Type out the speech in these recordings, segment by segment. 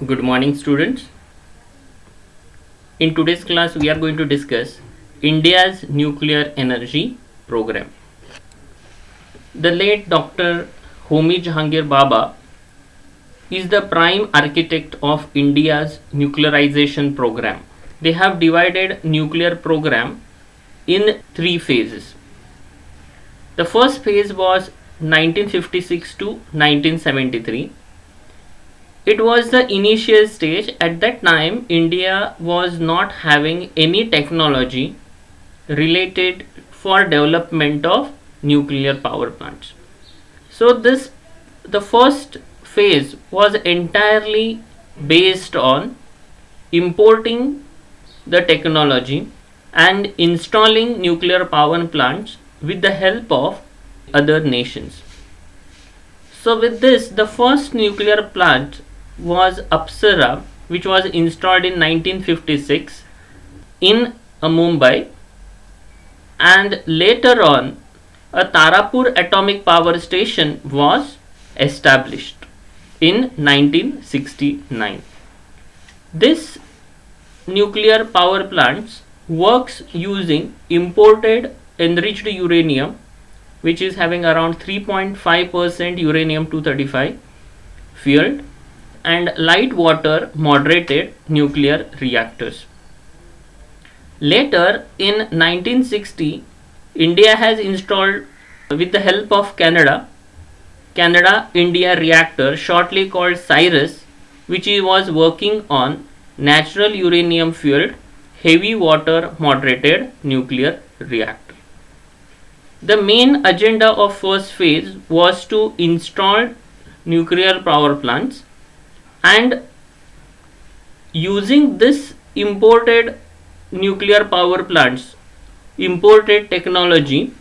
Good morning, students. In today's class, we are going to discuss India's nuclear energy program. The late Dr. Homi Jahangir Baba is the prime architect of India's nuclearization program. They have divided nuclear program in three phases. The first phase was 1956 to 1973. It was the initial stage. At that time, India was not having any technology related for development of nuclear power plants. So the first phase was entirely based on importing the technology and installing nuclear power plants with the help of other nations. So with this, the first nuclear plant was Apsara, which was installed in 1956 in Mumbai, and later on a Tarapur atomic power station was established in 1969. This nuclear power plants works using imported enriched uranium, which is having around 3.5% uranium 235 fueled, and light water moderated nuclear reactors. Later in 1960, India has installed, with the help of Canada India reactor, shortly called CIRUS, which was working on natural uranium fueled heavy water moderated nuclear reactor. The main agenda of first phase was to install nuclear power plants, and using this imported nuclear power plants, imported technology,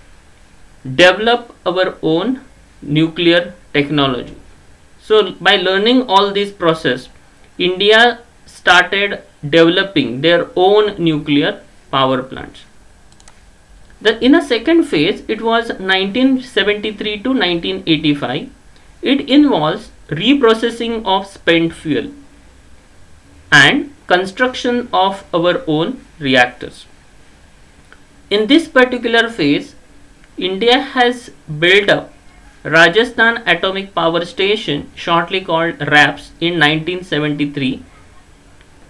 develop our own nuclear technology. So by learning all this process, India started developing their own nuclear power plants. In a second phase, it was 1973 to 1985. It involves reprocessing of spent fuel and construction of our own reactors. In this particular phase, India has built up Rajasthan Atomic Power Station, shortly called RAPS, in 1973.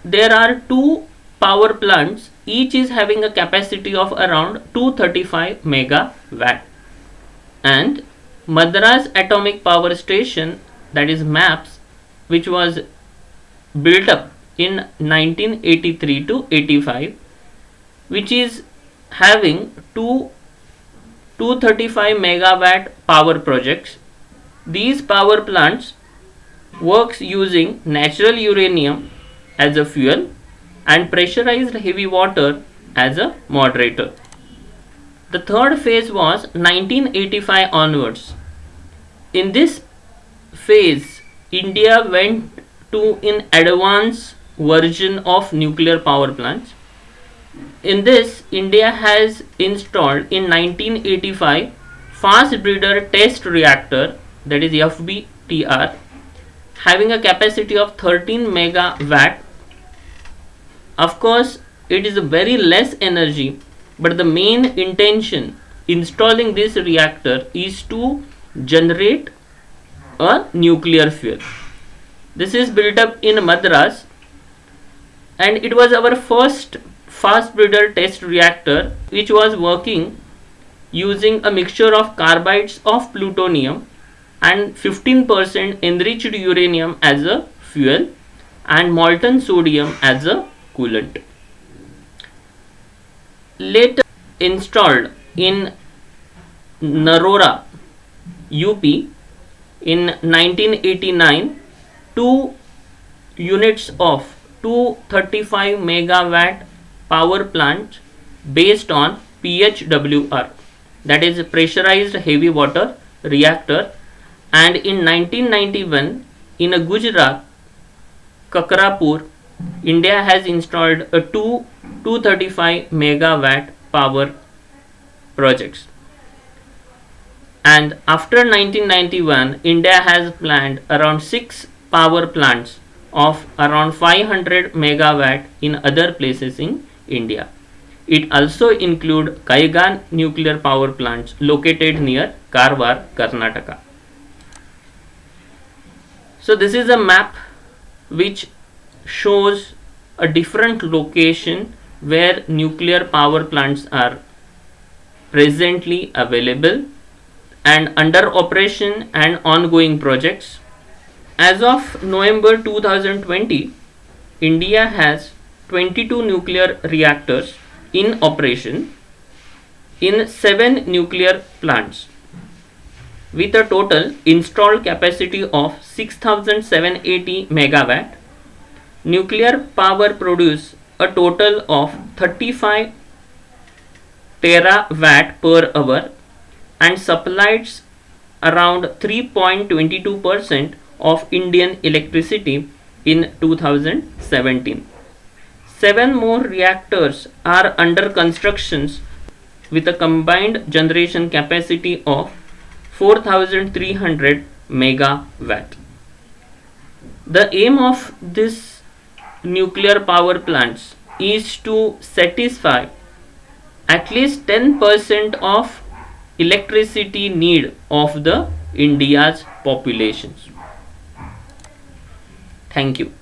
There are two power plants, each is having a capacity of around 235 megawatt, and Madras Atomic Power Station, that is MAPS, which was built up in 1983 to 85, which is having 235 megawatt power projects. These power plants works using natural uranium as a fuel and pressurized heavy water as a moderator. The third phase was 1985 onwards. In this phase, India went to an advanced version of nuclear power plants. In this, India has installed in 1985 fast breeder test reactor, that is FBTR, having a capacity of 13 megawatt. Of course, it is very less energy, but the main intention installing this reactor is to generate a nuclear fuel. This is built up in Madras, and it was our first fast breeder test reactor, which was working using a mixture of carbides of plutonium and 15% enriched uranium as a fuel and molten sodium as a coolant. Later installed in Narora, UP, in 1989, two units of 235 megawatt power plant based on PHWR, that is pressurized heavy water reactor, and in 1991 in Gujarat, Kakrapur, India has installed a 235 megawatt power projects. And after 1991, India has planned around 6 power plants of around 500 megawatt in other places in India. It also includes Kaigan nuclear power plants located near Karwar, Karnataka. So this is a map which shows a different location where nuclear power plants are presently available and under operation and ongoing projects. As of November 2020, India has 22 nuclear reactors in operation in 7 nuclear plants with a total installed capacity of 6780 megawatt. Nuclear power produces a total of 35 terawatt per hour and supplies around 3.22% of Indian electricity in 2017. 7 more reactors are under construction with a combined generation capacity of 4300 megawatt. The aim of this nuclear power plants is to satisfy at least 10% of electricity need of the India's populations. Thank you.